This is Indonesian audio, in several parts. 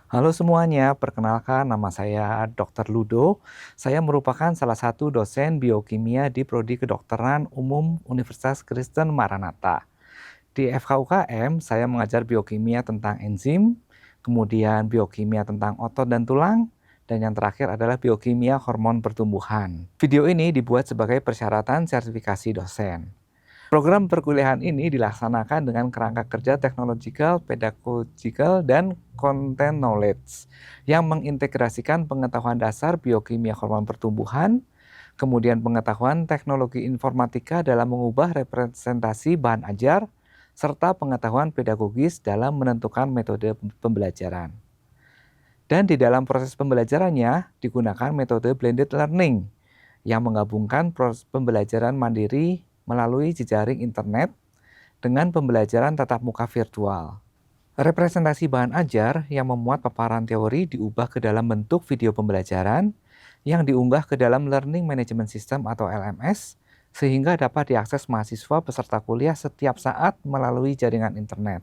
Halo semuanya, perkenalkan nama saya Dr. Ludo. Saya merupakan salah satu dosen biokimia di Prodi Kedokteran Umum Universitas Kristen Maranatha. Di FKUKM, saya mengajar biokimia tentang enzim, kemudian biokimia tentang otot dan tulang, dan yang terakhir adalah biokimia hormon pertumbuhan. Video ini dibuat sebagai persyaratan sertifikasi dosen. Program perkuliahan ini dilaksanakan dengan kerangka kerja teknologikal, pedagogical, dan content knowledge yang mengintegrasikan pengetahuan dasar biokimia hormon pertumbuhan, kemudian pengetahuan teknologi informatika dalam mengubah representasi bahan ajar, serta pengetahuan pedagogis dalam menentukan metode pembelajaran. Dan di dalam proses pembelajarannya digunakan metode blended learning yang menggabungkan proses pembelajaran mandiri melalui jejaring internet dengan pembelajaran tatap muka virtual. Representasi bahan ajar yang memuat paparan teori diubah ke dalam bentuk video pembelajaran yang diunggah ke dalam Learning Management System atau LMS sehingga dapat diakses mahasiswa peserta kuliah setiap saat melalui jaringan internet.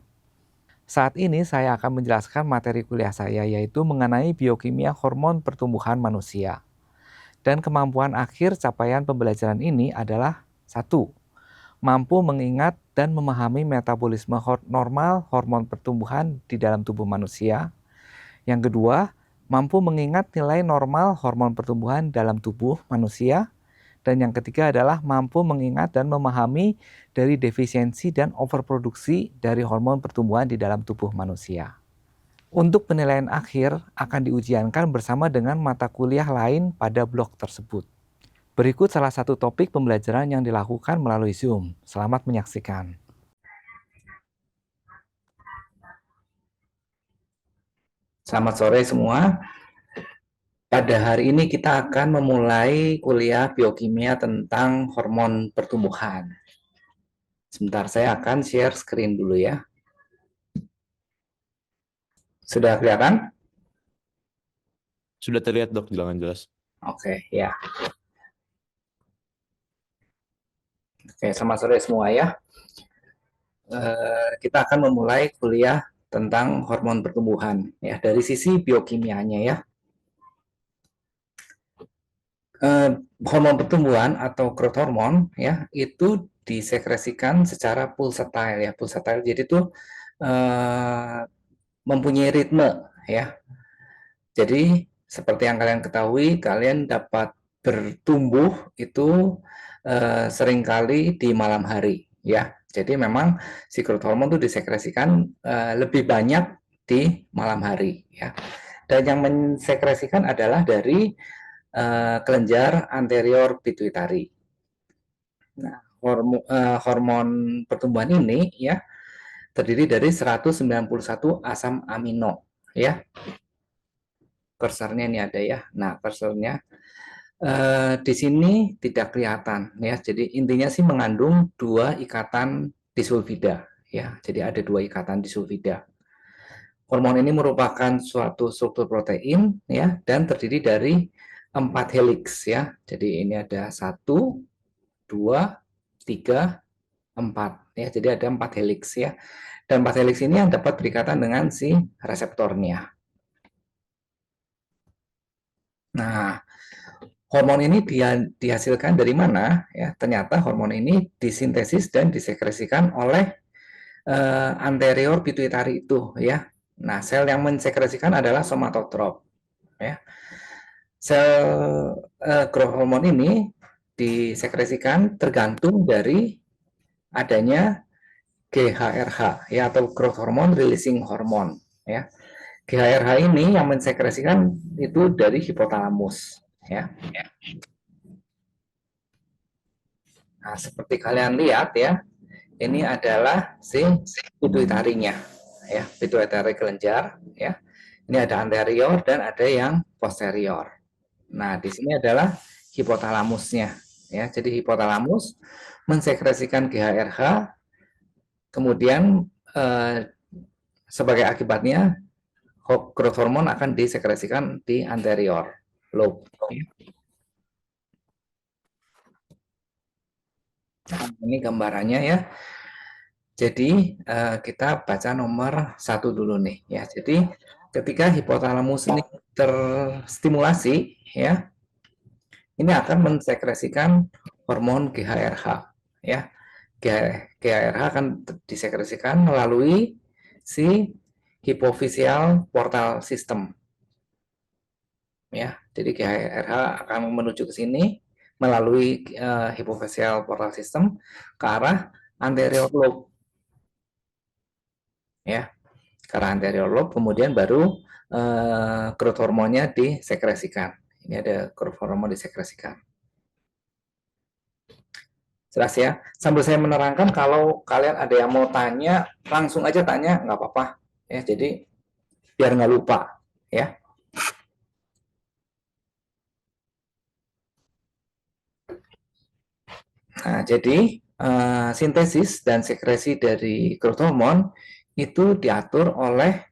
Saat ini saya akan menjelaskan materi kuliah saya yaitu mengenai biokimia hormon pertumbuhan manusia. Dan kemampuan akhir capaian pembelajaran ini adalah 1. Mampu mengingat dan memahami metabolisme normal hormon pertumbuhan di dalam tubuh manusia. Yang kedua, mampu mengingat nilai normal hormon pertumbuhan dalam tubuh manusia. Dan yang ketiga adalah mampu mengingat dan memahami dari defisiensi dan overproduksi dari hormon pertumbuhan di dalam tubuh manusia. Untuk penilaian akhir akan diujiankan bersama dengan mata kuliah lain pada blok tersebut. Berikut salah satu topik pembelajaran yang dilakukan melalui Zoom. Selamat menyaksikan. Selamat sore semua. Pada hari ini kita akan memulai kuliah biokimia tentang hormon pertumbuhan. Sebentar, saya akan share screen dulu ya. Sudah kelihatan? Sudah terlihat dok, dengan jelas. Oke, ya. Oke, selamat sore semua ya. Kita akan memulai kuliah tentang hormon pertumbuhan ya dari sisi biokimianya ya. Hormon pertumbuhan atau growth hormone ya itu disekresikan secara pulsatile ya. Pulsatile jadi itu mempunyai ritme ya. Jadi seperti yang kalian ketahui, kalian dapat bertumbuh itu seringkali di malam hari ya. Jadi memang si growth hormone itu disekresikan lebih banyak di malam hari ya. Dan yang mensekresikan adalah dari kelenjar anterior pituitari. Nah, hormon pertumbuhan ini ya terdiri dari 191 asam amino ya. Kursornya ini ada ya. Nah, kursornya di sini tidak kelihatan ya. Jadi intinya sih mengandung 2 ikatan disulfida ya. Jadi ada 2 ikatan disulfida. Hormon ini merupakan suatu struktur protein ya dan terdiri dari 4 helix ya. Jadi ini ada 1, 2, 3, 4 ya. Jadi ada 4 helix ya. Dan 4 helix ini yang dapat berikatan dengan si reseptornya. Nah, hormon ini dihasilkan dari mana? Ya, ternyata hormon ini disintesis dan disekresikan oleh anterior pituitari itu ya. Nah, sel yang mensekresikan adalah somatotrop ya. Sel growth hormone ini disekresikan tergantung dari adanya GHRH ya atau growth hormone releasing hormone ya. GHRH ini yang mensekresikan itu dari hipotalamus ya. Nah, seperti kalian lihat ya, ini adalah si pituitarinya ya, pituitari kelenjar ya. Ini ada anterior dan ada yang posterior. Nah, di sini adalah hipotalamusnya ya. Jadi hipotalamus mensekresikan GHRH, kemudian sebagai akibatnya growth hormone akan disekresikan di anterior lobe. Nah, ini gambarannya ya. Jadi kita baca nomor 1 dulu nih ya. Jadi Ketika hipotalamus ini terstimulasi, ya, ini akan mensekresikan hormon GHRH, ya. GHRH akan disekresikan melalui si hypophyseal portal system, ya. Jadi GHRH akan menuju ke sini melalui hypophyseal portal system ke arah anterior lobe, ya, ke arah anterior lobe, kemudian baru growth hormonnya disekresikan. Ini ada growth hormon disekresikan. Jelas ya. Sambil saya menerangkan, kalau kalian ada yang mau tanya, langsung aja tanya, nggak apa-apa. Ya, jadi biar nggak lupa, ya. Nah, jadi sintesis dan sekresi dari growth hormone itu diatur oleh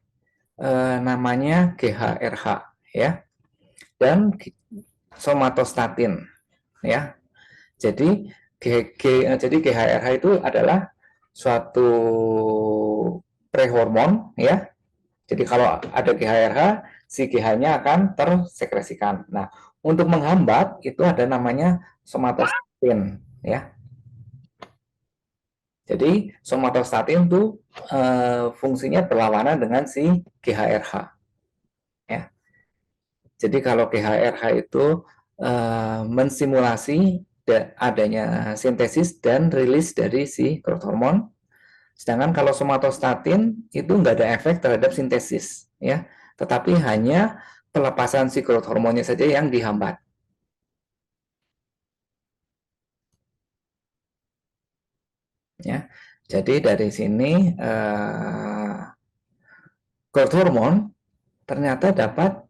namanya GHRH, ya, dan somatostatin, ya. Jadi jadi GHRH itu adalah suatu prehormon, ya. Jadi kalau ada GHRH, si GH-nya akan tersekresikan. Nah, untuk menghambat itu ada namanya somatostatin, ya. Jadi somatostatin itu fungsinya berlawanan dengan si GHRH, ya. Jadi kalau GHRH itu mensimulasi adanya sintesis dan rilis dari si growth hormone, sedangkan kalau somatostatin itu nggak ada efek terhadap sintesis, ya, tetapi hanya pelepasan si growth hormonnya saja yang dihambat. Ya, jadi dari sini growth hormone ternyata dapat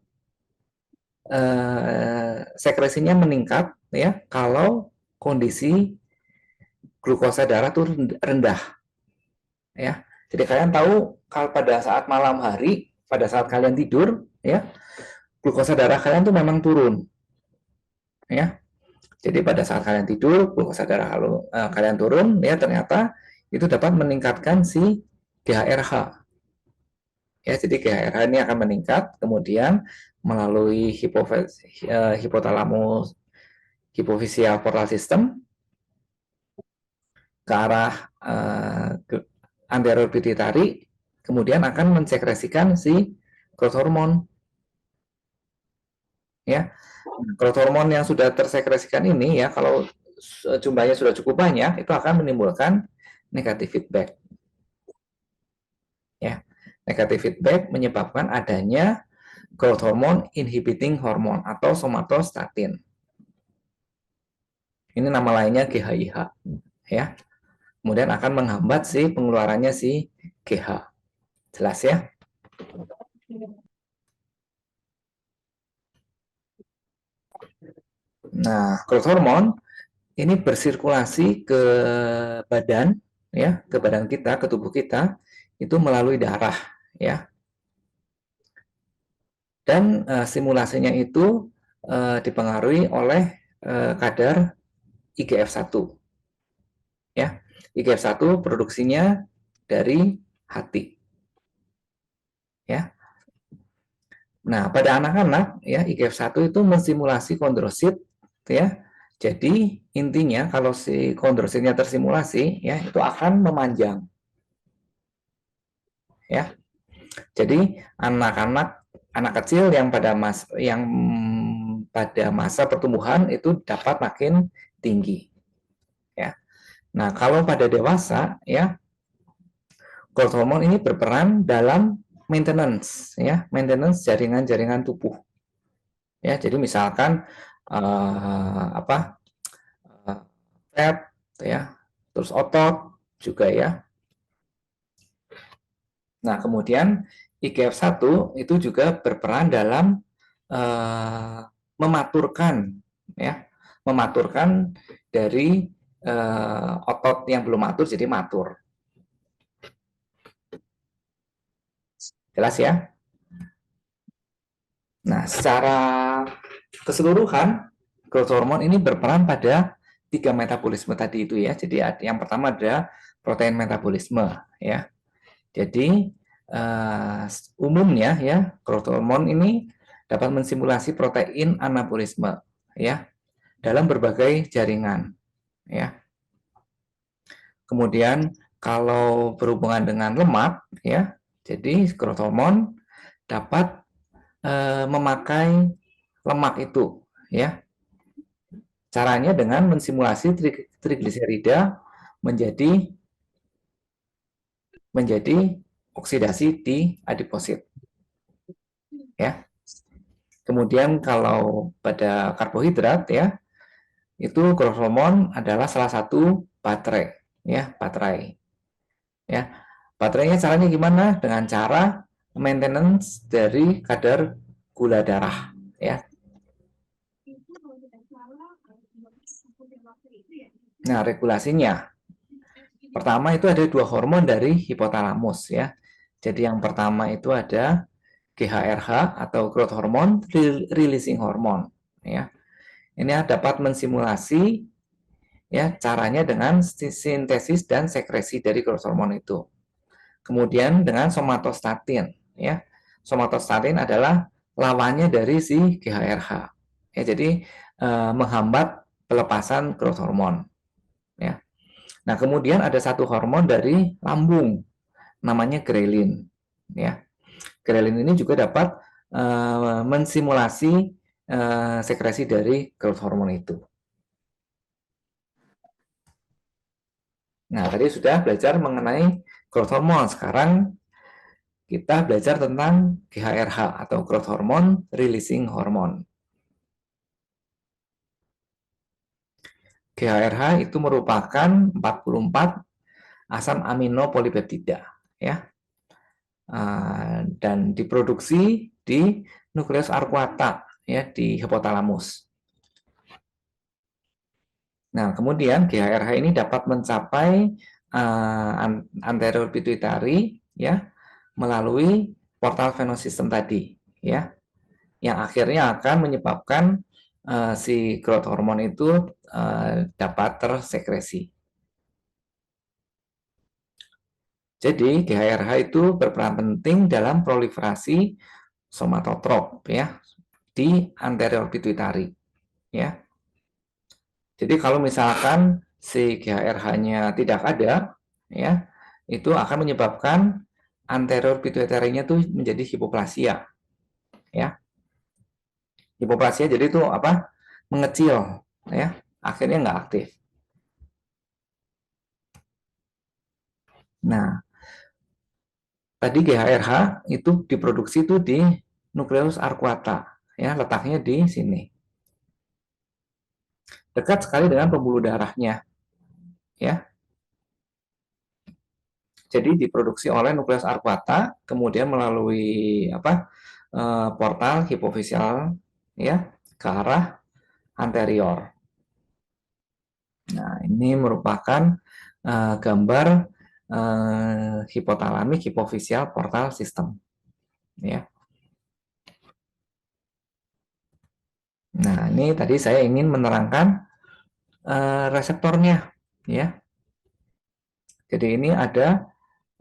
sekresinya meningkat, ya, kalau kondisi glukosa darah itu rendah, ya. Jadi kalian tahu kalau pada saat malam hari, pada saat kalian tidur, ya, glukosa darah kalian tuh memang turun, ya. Jadi pada saat kalian tidur, glukosa darah kalian turun, ya, ternyata itu dapat meningkatkan si GHRH. Ya, jadi GHRH ini akan meningkat, kemudian melalui hipotalamus hypophyseal portal system ke arah anterior pituitary, kemudian akan mensekresikan si growth hormone, ya. Growth hormone yang sudah tersekresikan ini, ya, kalau jumlahnya sudah cukup banyak, itu akan menimbulkan negative feedback, ya. Negative feedback menyebabkan adanya growth hormone inhibiting hormone atau somatostatin. Ini nama lainnya GHIH, ya. Kemudian akan menghambat si pengeluarannya si GH. Jelas ya? Nah, growth hormone ini bersirkulasi ke badan, ya, ke badan kita, ke tubuh kita, itu melalui darah, ya. Dan simulasinya itu dipengaruhi oleh kadar IGF-1, ya. IGF-1 produksinya dari hati, ya. Nah, pada anak-anak, ya, IGF-1 itu mensimulasi kondrosit, ya. Jadi intinya kalau si kondrositnya tersimulasi, ya, itu akan memanjang, ya. Jadi anak kecil yang pada masa pertumbuhan itu dapat makin tinggi, ya. Nah, kalau pada dewasa, ya, growth hormone ini berperan dalam maintenance, ya, maintenance jaringan-jaringan tubuh. Ya, jadi misalkan fat, ya, terus otot juga, ya. Nah, kemudian IGF-1 itu juga berperan dalam mematurkan, ya, mematurkan dari otot yang belum matur jadi matur. Jelas ya? Nah, secara keseluruhan growth hormone ini berperan pada 3 metabolisme tadi itu, ya. Jadi yang pertama ada protein metabolisme, ya. Jadi Umumnya ya, growth hormone ini dapat mensimulasi protein anabolisme ya dalam berbagai jaringan ya. Kemudian kalau berhubungan dengan lemak ya, jadi growth hormone dapat memakai lemak itu ya. Caranya dengan mensimulasi trigliserida menjadi oksidasi di adiposit ya. Kemudian kalau pada karbohidrat ya, itu growth hormone adalah salah satu baterai ya, baterai. Ya. Baterainya caranya gimana? Dengan cara maintenance dari kadar gula darah ya. Nah, regulasinya. Pertama itu ada dua hormon dari hipotalamus ya. Jadi yang pertama itu ada GHRH atau growth hormone releasing hormone ya. Ini dapat mensimulasi ya caranya dengan sintesis dan sekresi dari growth hormone itu. Kemudian dengan somatostatin ya. Somatostatin adalah lawannya dari si GHRH. Ya, jadi menghambat pelepasan growth hormone ya. Nah, kemudian ada satu hormon dari lambung namanya grelin ya. Grelin ini juga dapat mensimulasi sekresi dari growth hormone itu. Nah, tadi sudah belajar mengenai growth hormone. Sekarang kita belajar tentang GHRH atau growth hormone releasing hormone. GHRH itu merupakan 44 asam amino polipeptida ya. Dan diproduksi di nukleus arcuata ya di hipotalamus. Nah, kemudian GHRH ini dapat mencapai anterior pituitary ya melalui portal venous system tadi ya, yang akhirnya akan menyebabkan si growth hormone itu dapat tersekresi. Jadi GHRH itu berperan penting dalam proliferasi somatotrop ya di anterior pituitary ya. Jadi kalau misalkan si GHRH-nya tidak ada ya, itu akan menyebabkan anterior pituitary-nya tuh menjadi hipoplasia ya. Hipoplasia jadi itu apa? Mengecil ya, akhirnya nggak aktif. Nah, tadi GHRH itu diproduksi itu di nukleus arcuata ya, letaknya di sini. Dekat sekali dengan pembuluh darahnya ya. Jadi diproduksi oleh nukleus arcuata, kemudian melalui apa? Portal hipofisial ya ke arah anterior. Nah, ini merupakan gambar hipotalamik hipofisial portal system ya. Nah, ini tadi saya ingin menerangkan reseptornya ya. Jadi ini ada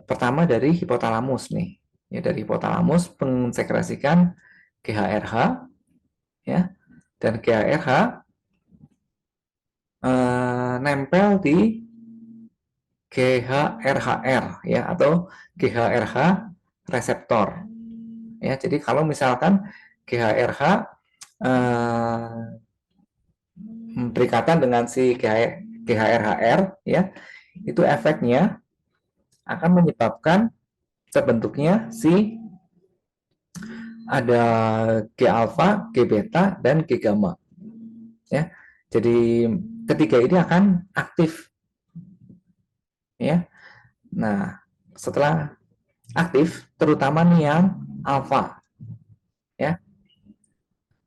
pertama dari hipotalamus nih. Ya, dari hipotalamus mensekresikan GHRH ya. Dan GHRH nempel di GHRHR ya atau GHRH reseptor. Ya, jadi kalau misalkan GHRH berikatan dengan si GHRHR ya, itu efeknya akan menyebabkan terbentuknya si ada G alfa, G beta, dan G gamma. Ya, jadi ketiga ini akan aktif. Ya, nah setelah aktif, terutama nih yang alfa. Ya,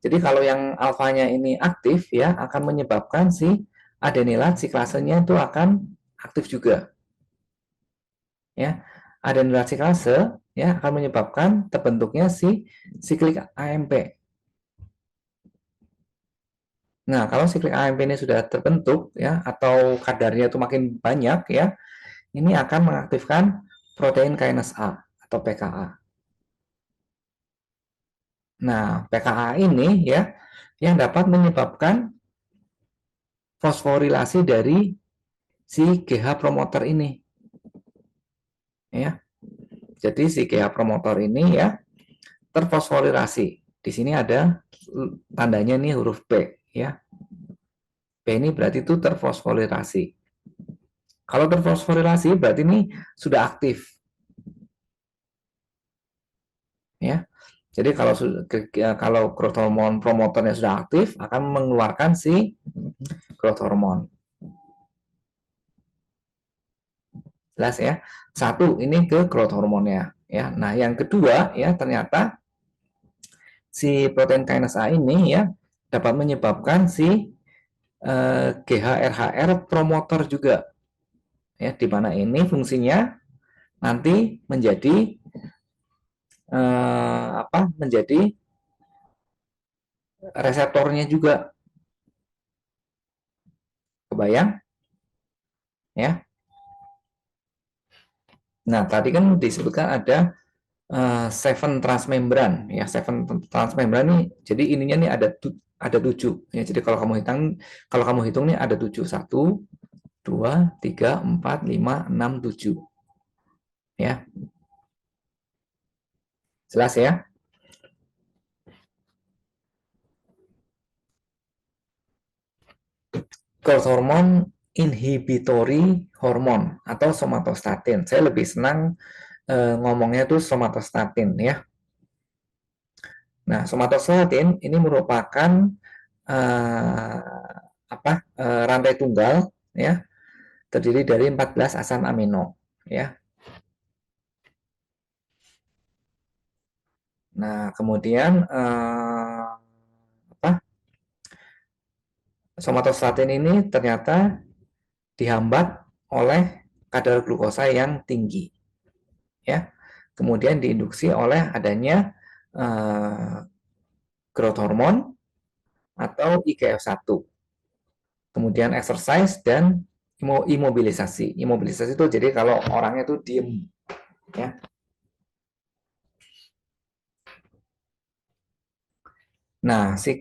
jadi kalau yang alfanya ini aktif ya akan menyebabkan si adenilat siklasenya itu akan aktif juga. Ya, adenilat siklase ya akan menyebabkan terbentuknya si siklik AMP. Nah, kalau siklik AMP ini sudah terbentuk ya atau kadarnya itu makin banyak ya, ini akan mengaktifkan protein kinase A atau pKa. Nah, pKa ini ya yang dapat menyebabkan fosforilasi dari si GH promoter ini. Ya. Jadi si GH promoter ini ya terfosforilasi. Di sini ada tandanya nih huruf P ya. P ini berarti itu terfosforilasi. Kalau terfosforilasi berarti ini sudah aktif. Ya. Jadi kalau growth hormone promotornya sudah aktif akan mengeluarkan si growth hormone. Jelas ya. Satu ini ke growth hormonnya ya. Nah, yang kedua ya ternyata si protein kinase A ini ya dapat menyebabkan si GHRHR promotor juga ya, di mana ini fungsinya nanti menjadi menjadi reseptornya juga. Kebayang ya. Nah, tadi kan disebutkan ada 7 transmembran ya. 7 transmembran nih, jadi ininya nih ada 7 ya. Jadi kalau kamu hitung nih ada 7. 1 2 3 4 5 6 7 ya. Jelas ya? Growth hormone inhibitory hormone atau somatostatin. Saya lebih senang ngomongnya tuh somatostatin ya. Nah, somatostatin ini merupakan rantai tunggal ya, terdiri dari 14 asam amino ya. Nah, kemudian somatostatin ini ternyata dihambat oleh kadar glukosa yang tinggi ya. Kemudian diinduksi oleh adanya growth hormone atau IGF-1. Kemudian exercise dan imobilisasi. Imobilisasi itu jadi kalau orangnya itu diem ya. Nah, si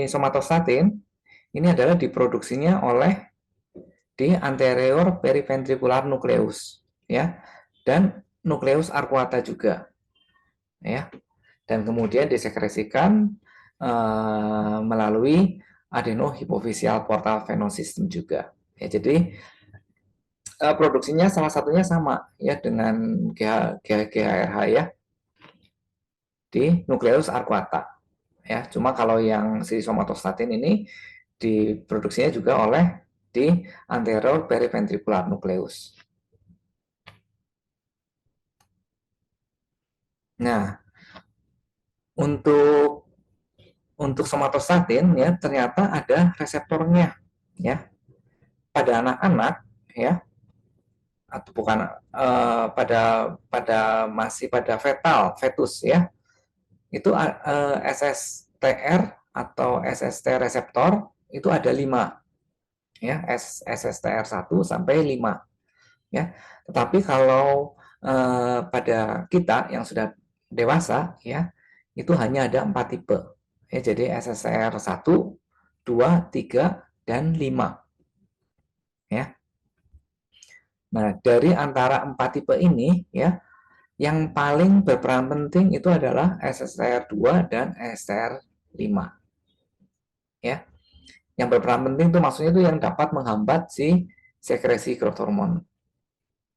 somatostatin ini adalah diproduksinya oleh di anterior periventricular nucleus ya, dan nucleus arcuata juga ya, dan kemudian disekresikan melalui adenohipofisial portal venous system juga ya. Jadi produksinya salah satunya sama ya dengan GHRH ya, di nucleus arcuata ya. Cuma kalau yang si somatostatin ini diproduksinya juga oleh di anterior periventricular nucleus. Nah, untuk somatostatin ya ternyata ada reseptornya ya. Pada anak-anak ya, atau bukan pada fetus ya, itu SSTR atau SST reseptor itu ada 5 ya, SSTR 1 sampai 5 ya. Tetapi kalau pada kita yang sudah dewasa ya, itu hanya ada 4 tipe ya. Jadi SSTR 1, 2, 3, dan 5 ya. Nah, dari antara 4 tipe ini ya, yang paling berperan penting itu adalah SSTR2 dan SSTR5 ya. Yang berperan penting itu maksudnya itu yang dapat menghambat si sekresi growth hormone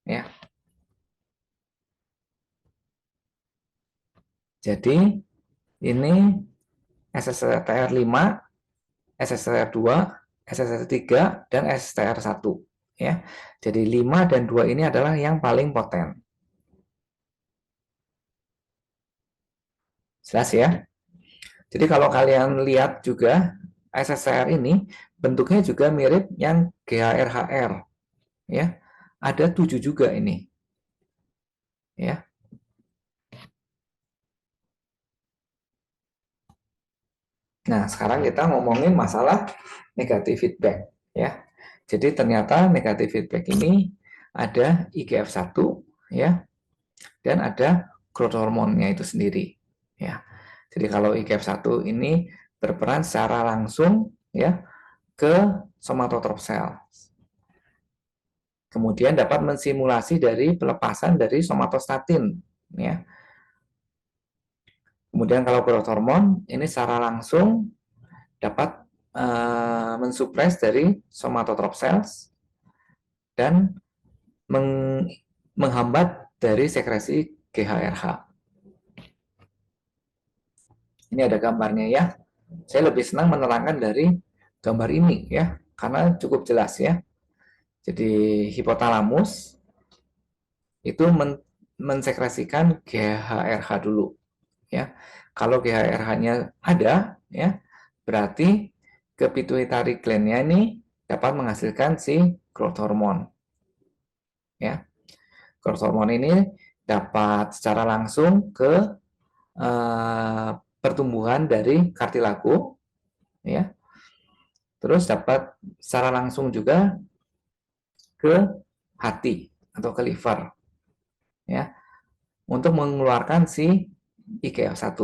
ya. Jadi ini SSTR5, SSTR2, SSTR3, dan SSTR1 ya. Jadi 5 dan 2 ini adalah yang paling poten. Jelas ya? Jadi kalau kalian lihat juga SSTR ini bentuknya juga mirip yang GHRHR ya. Ada 7 juga ini. Ya. Nah, sekarang kita ngomongin masalah negatif feedback ya. Jadi ternyata negatif feedback ini ada IGF-1 ya. dan ada growth hormonnya itu sendiri, ya. Jadi kalau IGF-1 ini berperan secara langsung ya ke somatotrop cell. Kemudian dapat mensimulasi dari pelepasan dari somatostatin, ya. Kemudian kalau growth hormone ini secara langsung dapat mensupres dari somatotrop cells dan menghambat dari sekresi GHRH. Ini ada gambarnya ya. Saya lebih senang menerangkan dari gambar ini ya, karena cukup jelas ya. Jadi hipotalamus itu mensekresikan GHRH dulu ya. Kalau GHRH-nya ada ya, berarti ke pituitary gland-nya ini dapat menghasilkan si growth hormone. Ya. Growth hormone ini dapat secara langsung ke pertumbuhan dari kartilago ya. Terus dapat secara langsung juga ke hati atau ke liver ya, untuk mengeluarkan si IGF-1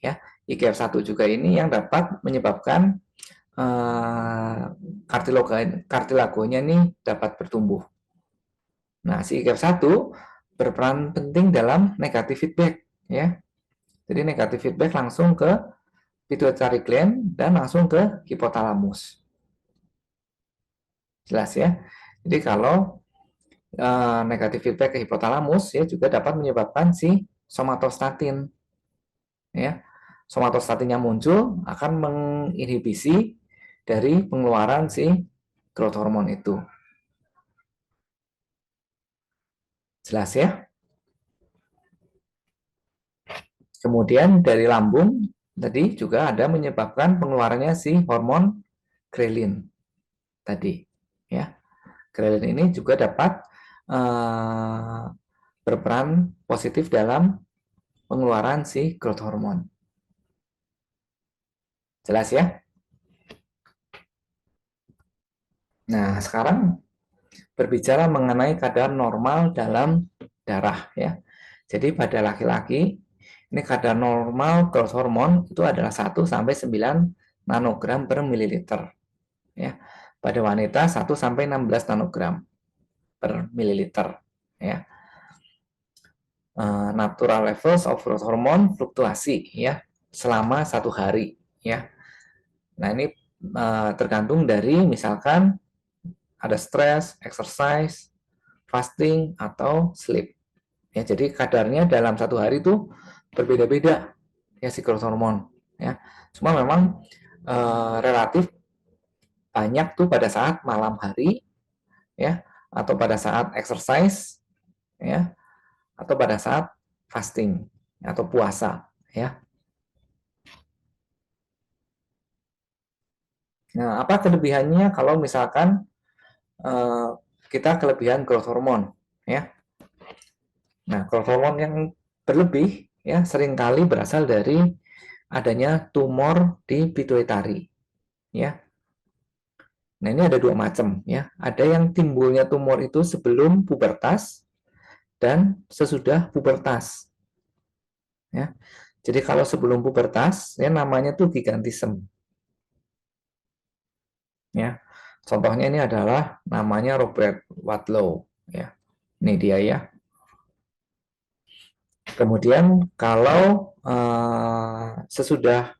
ya. IGF-1 juga ini yang dapat menyebabkan kartilagonya ini dapat bertumbuh. Nah, si IGF-1 berperan penting dalam negative feedback ya. Jadi negative feedback langsung ke pituitary gland dan langsung ke hipotalamus. Jelas ya. Jadi kalau negative feedback ke hipotalamus ya juga dapat menyebabkan si somatostatin ya. Somatostatinnya muncul akan menginhibisi dari pengeluaran si growth hormone itu. Jelas ya? Kemudian dari lambung tadi juga ada menyebabkan pengeluarannya si hormon ghrelin tadi ya. Ghrelin ini juga dapat berperan positif dalam pengeluaran si growth hormone. Jelas ya? Nah, sekarang berbicara mengenai kadar normal dalam darah ya. Jadi pada laki-laki ini kadar normal growth hormone itu adalah 1 sampai 9 nanogram per mililiter ya. Pada wanita 1 sampai 16 nanogram per mililiter ya. Natural levels of growth hormone fluktuasi ya selama 1 hari ya. Nah, ini tergantung dari misalkan ada stres, exercise, fasting atau sleep. Ya, jadi kadarnya dalam 1 hari itu berbeda-beda ya si growth hormone ya. Cuma memang relatif banyak tuh pada saat malam hari ya, atau pada saat exercise ya, atau pada saat fasting atau puasa ya. Nah, apa kelebihannya kalau misalkan kita kelebihan growth hormone ya. Nah, growth hormone yang berlebih ya seringkali berasal dari adanya tumor di pituitari ya. Nah, ini ada 2 macam ya. Ada yang timbulnya tumor itu sebelum pubertas dan sesudah pubertas. Ya. Jadi kalau sebelum pubertas ya namanya tuh gigantism. Ya. Contohnya ini adalah namanya Robert Wadlow ya. Ini dia ya. Kemudian kalau sesudah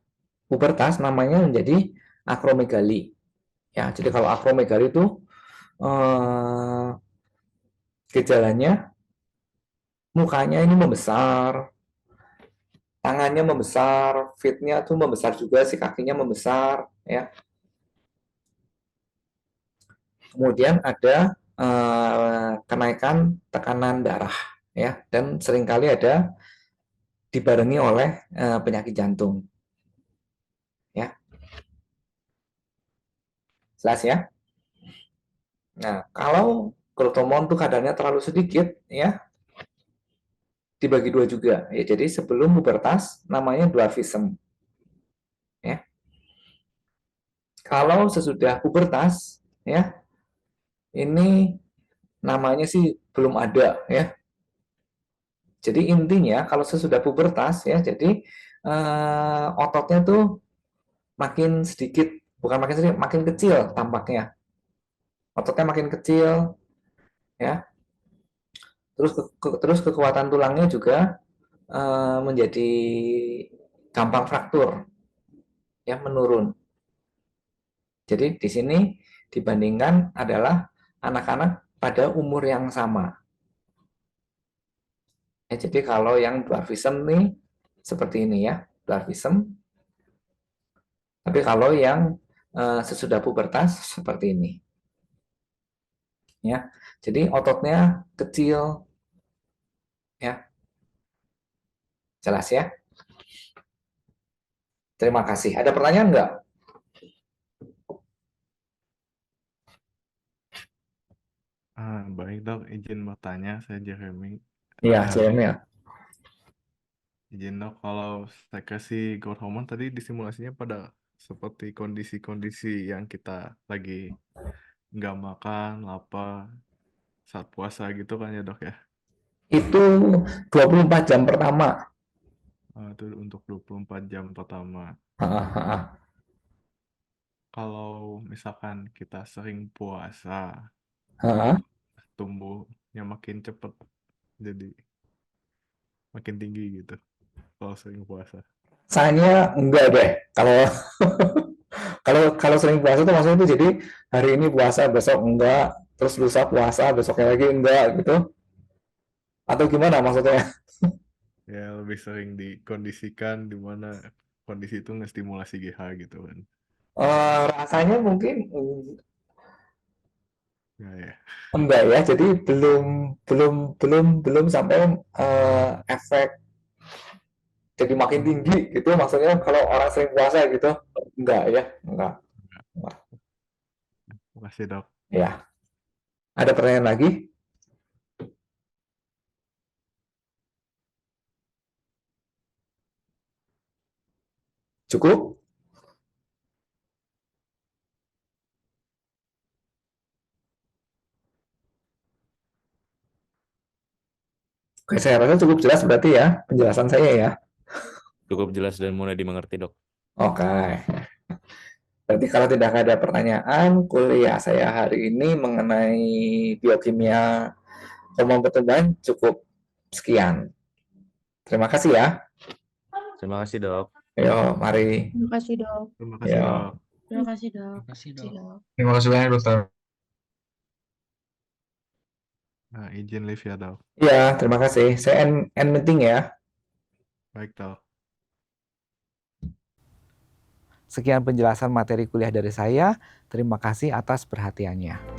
pubertas namanya menjadi akromegali. Ya, jadi kalau akromegali itu gejalanya mukanya ini membesar, tangannya membesar, feet-nya tuh membesar juga, si kakinya membesar, ya. Kemudian ada kenaikan tekanan darah, ya, dan seringkali ada dibarengi oleh penyakit jantung, ya. Jelas ya. Nah, kalau growth hormone tuh kadarnya terlalu sedikit, ya, dibagi 2 juga, ya. Jadi sebelum pubertas namanya dwarfism, ya. Kalau sesudah pubertas, ya, ini namanya sih belum ada ya. Jadi intinya kalau sesudah pubertas ya, jadi ototnya tuh makin sedikit, bukan makin sedikit, makin kecil tampaknya. Ototnya makin kecil ya. Terus kekuatan tulangnya juga menjadi gampang fraktur ya, menurun. Jadi di sini dibandingkan adalah anak-anak pada umur yang sama. Ya, jadi kalau yang dwarfism nih seperti ini ya, dwarfism. Tapi kalau yang sesudah pubertas seperti ini. Ya. Jadi ototnya kecil ya. Jelas ya? Terima kasih. Ada pertanyaan nggak? Baik dok, izin bertanya, saya Jeremy. Iya, ya. Izin dok, kalau saya kasih growth hormone tadi di simulasinya pada seperti kondisi-kondisi yang kita lagi nggak makan, lapar, saat puasa gitu kan ya dok ya? Itu 24 jam pertama. Itu untuk 24 jam pertama. Kalau misalkan kita sering puasa, tumbuhnya makin cepat, jadi makin tinggi gitu kalau sering puasa. Rasanya enggak deh. Kalau kalau sering puasa tuh maksudnya itu jadi hari ini puasa, besok enggak, terus lusa puasa, besoknya lagi enggak gitu. Atau gimana maksudnya? Ya lebih sering dikondisikan di mana kondisi itu ngestimulasi GH gitu kan. Rasanya mungkin Ya ya. enggak ya. Jadi belum belum belum belum sampai efek jadi makin tinggi gitu. Maksudnya kalau orang sering puasa gitu, enggak ya, enggak. Enggak. Makasih dok. Ya. Ada pertanyaan lagi? Cukup? Oke, saya rasa cukup jelas berarti ya penjelasan saya ya. Cukup jelas dan mudah dimengerti, dok. Oke. Berarti kalau tidak ada pertanyaan, kuliah saya hari ini mengenai biokimia hormon pertumbuhan cukup sekian. Terima kasih ya. Terima kasih, dok. Yo, mari. Terima kasih, Dok. Terima kasih Yo. dok. Terima kasih, Dok. Terima kasih, Dok. Terima kasih banyak dokter. Nah, izin live ya dok. Ya, terima kasih. Saya end meeting ya. Baik dok. Sekian penjelasan materi kuliah dari saya. Terima kasih atas perhatiannya.